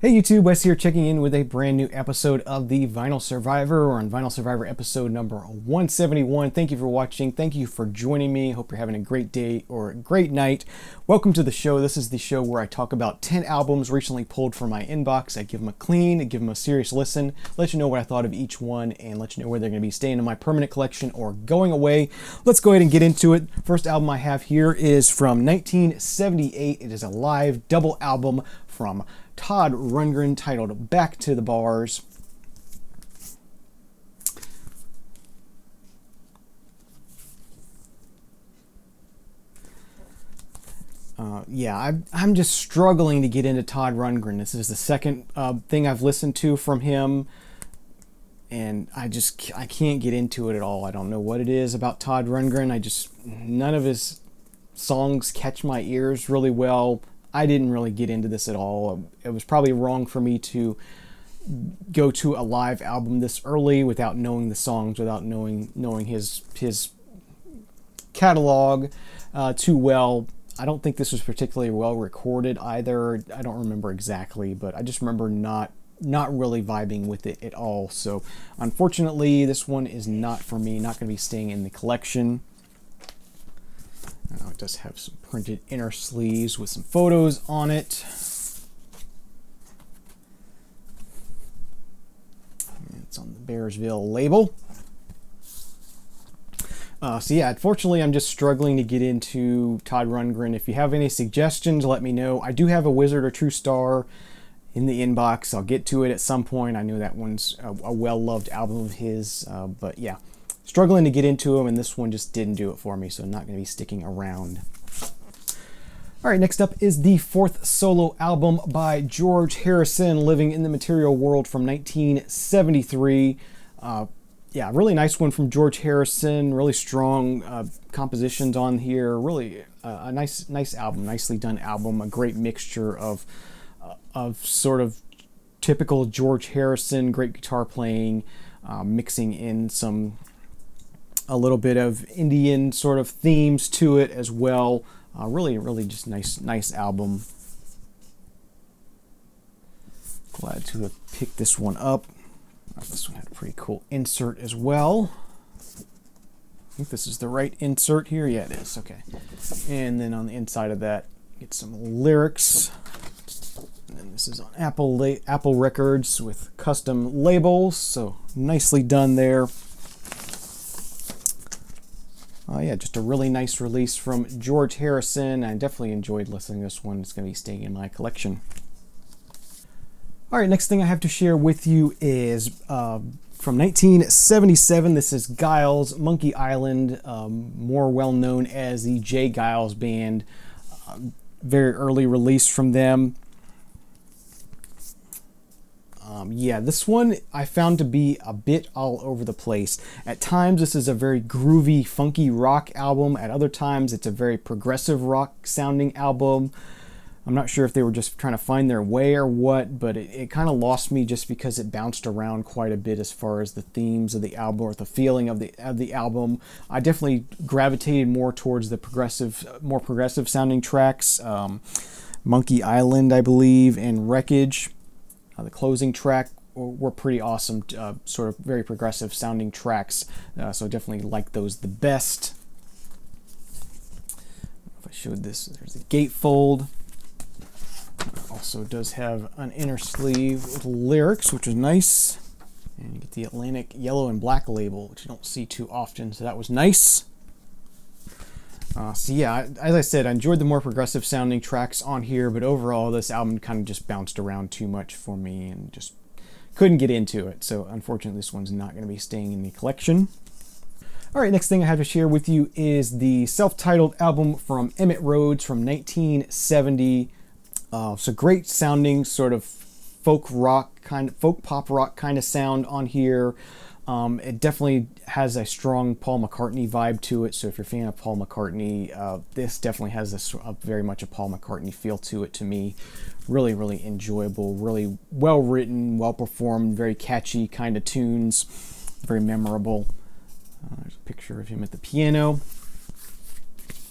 Hey YouTube, Wes here checking in with a brand new episode of the Vinyl Survivor. We're on Vinyl Survivor episode number 171. Thank you for watching. Thank you for joining me. Hope you're having a great day or a great night. Welcome to the show. This is the show where I talk about 10 albums recently pulled from my inbox. I give them a clean, I give them a serious listen, let you know what I thought of each one, and let you know where they're going to be staying in my permanent collection or going away. Let's go ahead and get into it. First album I have here is from 1978. It is a live double album from Todd Rundgren titled Back to the Bars. I'm just struggling to get into Todd Rundgren. This is the second thing I've listened to from him, and I can't get into it at all. I don't know what it is about Todd Rundgren. None of his songs catch my ears really well. I didn't really get into this at all. It was probably wrong for me to go to a live album this early without knowing the songs, without knowing his catalog too well. I don't think this was particularly well recorded either. I don't remember exactly, but I just remember not really vibing with it at all. So unfortunately, this one is not for me, not going to be staying in the collection. It does have some printed inner sleeves with some photos on it. It's on the Bearsville label. Unfortunately, I'm just struggling to get into Todd Rundgren. If you have any suggestions, let me know. I do have a Wizard or True Star in the inbox. I'll get to it at some point. I know that one's a well-loved album of his, but yeah. Struggling to get into them, and this one just didn't do it for me, so I'm not going to be sticking around. All right, next up is the fourth solo album by George Harrison, Living in the Material World from 1973. Really nice one from George Harrison. Really strong compositions on here. Really a nice album, nicely done album. A great mixture of sort of typical George Harrison, great guitar playing, mixing in a little bit of Indian sort of themes to it as well. Really just nice album. Glad to have picked this one up. This one had a pretty cool insert as well. I think this is the right insert here. Yeah, it is. Okay. And then on the inside of that, get some lyrics. And then this is on Apple Records with custom labels. So nicely done there. Just a really nice release from George Harrison. I definitely enjoyed listening to this one. It's going to be staying in my collection. All right, next thing I have to share with you is from 1977. This is Giles, Monkey Island, more well known as the J. Giles Band. Very early release from them. This one I found to be a bit all over the place. At times, this is a very groovy, funky rock album. At other times, it's a very progressive rock sounding album. I'm not sure if they were just trying to find their way or what, but it kind of lost me just because it bounced around quite a bit as far as the themes of the album or the feeling of the album. I definitely gravitated more towards the more progressive sounding tracks. Monkey Island, I believe, and Wreckage. The closing track were pretty awesome, sort of very progressive sounding tracks, so definitely like those the best. If I showed this, there's the gatefold. Also does have an inner sleeve with lyrics, which is nice. And you get the Atlantic yellow and black label, which you don't see too often, so that was nice. As I said, I enjoyed the more progressive sounding tracks on here, but overall this album kind of just bounced around too much for me and just couldn't get into it. So unfortunately, this one's not going to be staying in the collection. All right, next thing I have to share with you is the self-titled album from Emmet Rhodes from 1970. So great sounding sort of folk pop rock kind of sound on here. It definitely has a strong Paul McCartney vibe to it. So if you're a fan of Paul McCartney, this definitely has very much a Paul McCartney feel to it to me. Really enjoyable, really well written, well performed, very catchy kind of tunes, very memorable. There's a picture of him at the piano.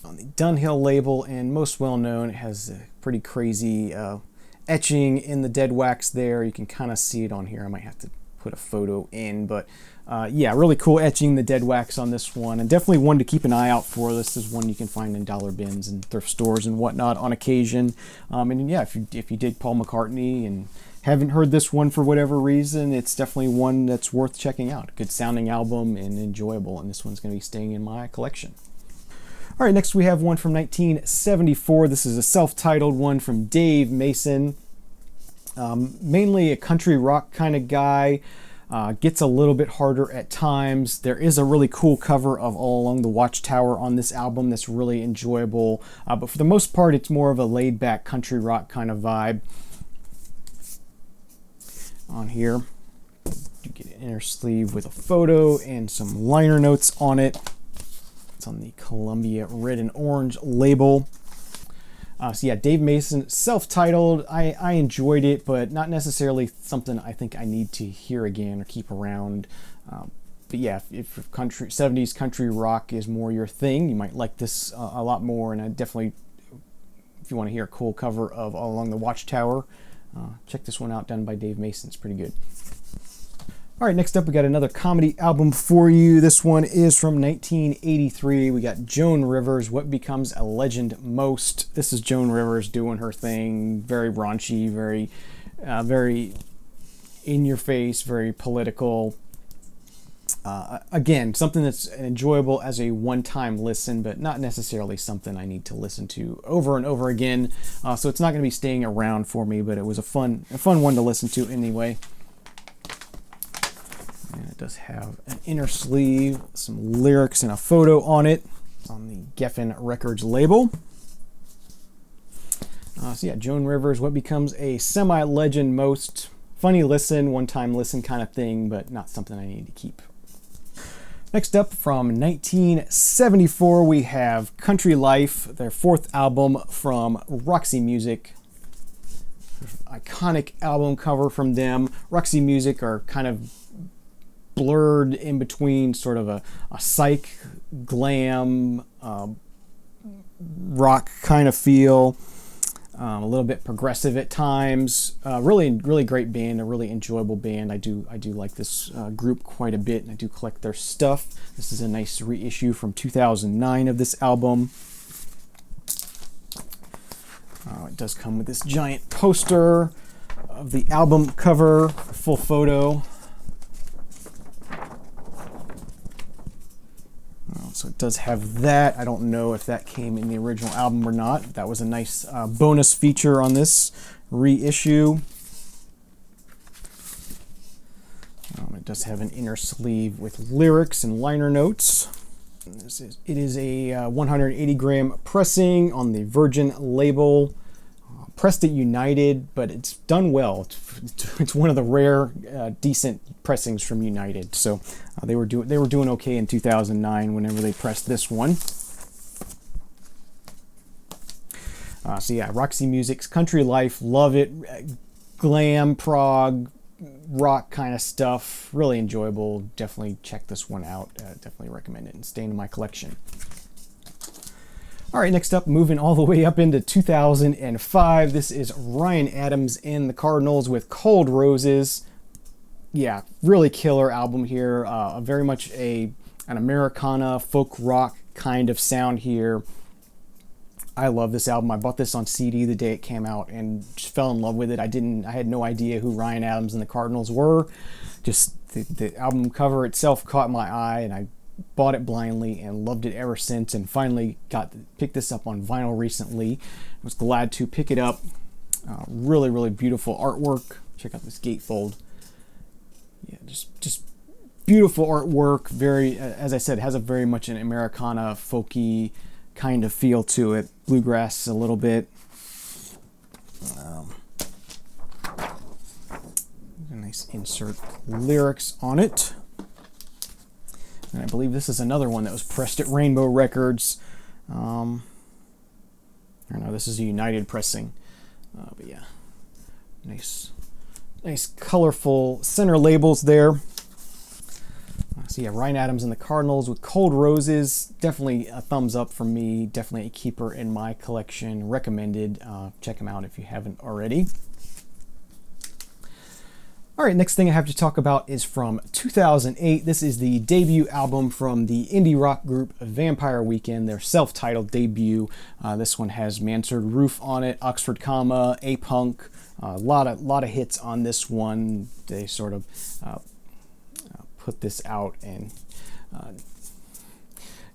On the Dunhill label, and most well known, it has a pretty crazy etching in the dead wax there. You can kind of see it on here. I might have to put a photo in, but yeah, really cool etching the dead wax on this one, and definitely one to keep an eye out for. This is one you can find in dollar bins and thrift stores and whatnot on occasion. And yeah, if you dig Paul McCartney and haven't heard this one for whatever reason, it's definitely one that's worth checking out. Good sounding album and enjoyable, and this one's going to be staying in my collection. All right, next we have one from 1974. This is a self-titled one from Dave Mason. Mainly a country rock kind of guy. Gets a little bit harder at times. There is a really cool cover of All Along the Watchtower on this album that's really enjoyable. But for the most part, it's more of a laid-back country rock kind of vibe on here. You get an inner sleeve with a photo and some liner notes on it. It's on the Columbia red and orange label. So yeah, Dave Mason, self-titled. I enjoyed it, but not necessarily something I think I need to hear again or keep around. But yeah, if 70s country rock is more your thing, you might like this a lot more. And I definitely, if you want to hear a cool cover of All Along the Watchtower, check this one out, done by Dave Mason. It's pretty good. All right, next up we got another comedy album for you. This one is from 1983. We got Joan Rivers, What Becomes a Legend Most. This is Joan Rivers doing her thing, very raunchy, very in your face, very political. Again, something that's enjoyable as a one-time listen, but not necessarily something I need to listen to over and over again. So it's not going to be staying around for me, but it was a fun one to listen to anyway. And it does have an inner sleeve, some lyrics, and a photo on it. It's on the Geffen Records label. So yeah, Joan Rivers, What Becomes a Semi-Legend Most. Funny listen, one-time listen kind of thing, but not something I need to keep. Next up, from 1974, we have Country Life, their fourth album from Roxy Music. Iconic album cover from them. Roxy Music are kind of blurred in between sort of a psych, glam, rock kind of feel. A little bit progressive at times. Really great band, a really enjoyable band. I do like this group quite a bit, and I do collect their stuff. This is a nice reissue from 2009 of this album. It does come with this giant poster of the album cover, full photo. So it does have that. I don't know if that came in the original album or not. That was a nice bonus feature on this reissue. It does have an inner sleeve with lyrics and liner notes. It is a 180 gram pressing on the Virgin label. Pressed at United, but it's done well. It's one of the rare decent pressings from United. So they were doing okay in 2009 whenever they pressed this one. So yeah, Roxy Music's Country Life, love it. Glam, prog, rock kind of stuff. Really enjoyable. Definitely check this one out. Definitely recommend it and stay in my collection. All right, next up, moving all the way up into 2005, this is Ryan Adams and the Cardinals with Cold Roses. Yeah, really killer album here. Very much an Americana folk rock kind of sound here. I love this album. I bought this on CD the day it came out and just fell in love with it. I had no idea who Ryan Adams and the Cardinals were. Just the album cover itself caught my eye, and I bought it blindly and loved it ever since, and finally picked this up on vinyl recently. I was glad to pick it up. Really beautiful artwork. Check out this gatefold. Yeah, just beautiful artwork. Very, as I said, has a very much an Americana folky kind of feel to it. Bluegrass a little bit. A nice insert lyrics on it. And I believe this is another one that was pressed at Rainbow Records. I don't know, this is a United pressing. But yeah, nice colorful center labels there. So yeah, Ryan Adams and the Cardinals with Cold Roses. Definitely a thumbs up from me. Definitely a keeper in my collection. Recommended. Check them out if you haven't already. All right, next thing I have to talk about is from 2008. This is the debut album from the indie rock group Vampire Weekend, their self-titled debut. This one has Mansard Roof on it, Oxford Comma, A-Punk, a lot of hits on this one. They sort of put this out and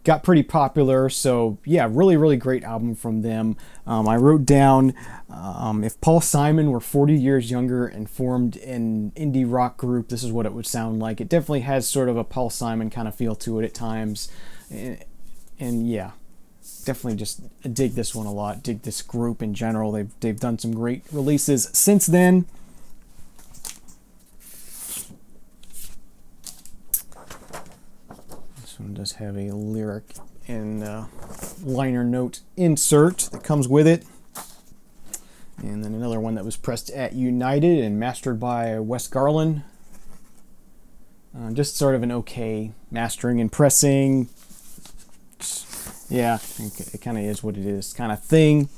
got pretty popular. So yeah, really great album from them. I wrote down, if Paul Simon were 40 years younger and formed an indie rock group, this is what it would sound like. It definitely has sort of a Paul Simon kind of feel to it at times. And yeah, definitely just dig this one a lot. Dig this group in general. They've done some great releases since then. This one does have a lyric and liner note insert that comes with it. And then another one that was pressed at United and mastered by Wes Garland. Just sort of an okay mastering and pressing. Yeah, it kind of is what it is kind of thing.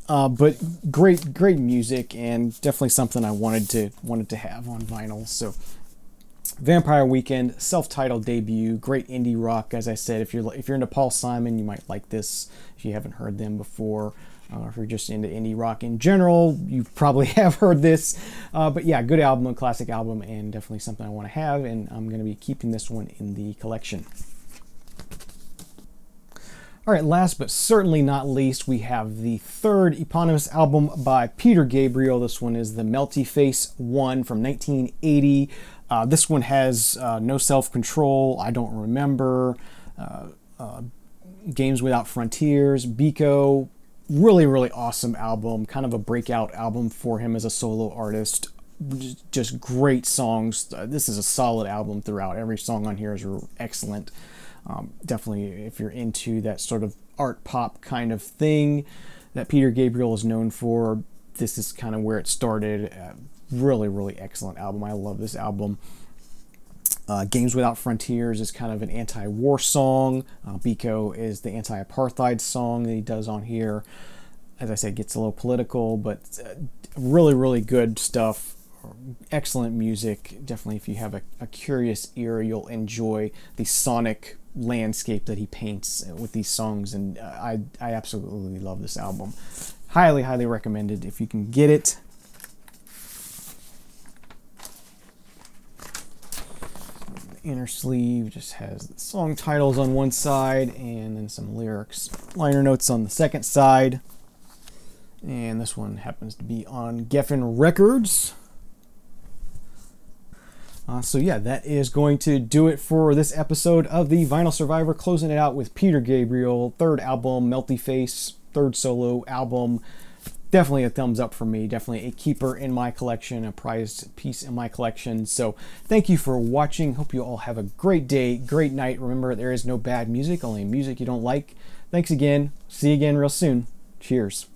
But great music, and definitely something I wanted to have on vinyl. So Vampire Weekend, self-titled debut, great indie rock. As I said, if you're into Paul Simon, you might like this if you haven't heard them before. If you're just into indie rock in general, you probably have heard this. But yeah, good album, a classic album, and definitely something I want to have, and I'm going to be keeping this one in the collection. All right, last but certainly not least, we have the third eponymous album by Peter Gabriel. This one is the Melty Face 1 from 1980. This one has No Self-Control, I Don't Remember, Games Without Frontiers, Biko. Really awesome album, kind of a breakout album for him as a solo artist. Just great songs. This is a solid album throughout. Every song on here is excellent. Definitely, if you're into that sort of art pop kind of thing that Peter Gabriel is known for, this is kind of where it started. Really excellent album. I love this album. Games Without Frontiers is kind of an anti-war song. Biko is the anti-apartheid song that he does on here. As I said, gets a little political, but really good stuff. Excellent music. Definitely, if you have a curious ear, you'll enjoy the sonic landscape that he paints with these songs, and I absolutely love this album. Highly recommended if you can get it. The inner sleeve just has the song titles on one side and then some lyrics, liner notes on the second side. And this one happens to be on Geffen Records. So yeah, that is going to do it for this episode of the Vinyl Survivor, closing it out with Peter Gabriel, third album, Melty Face, third solo album. Definitely a thumbs up for me. Definitely a keeper in my collection, a prized piece in my collection. So thank you for watching. Hope you all have a great day, great night. Remember, there is no bad music, only music you don't like. Thanks again. See you again real soon. Cheers.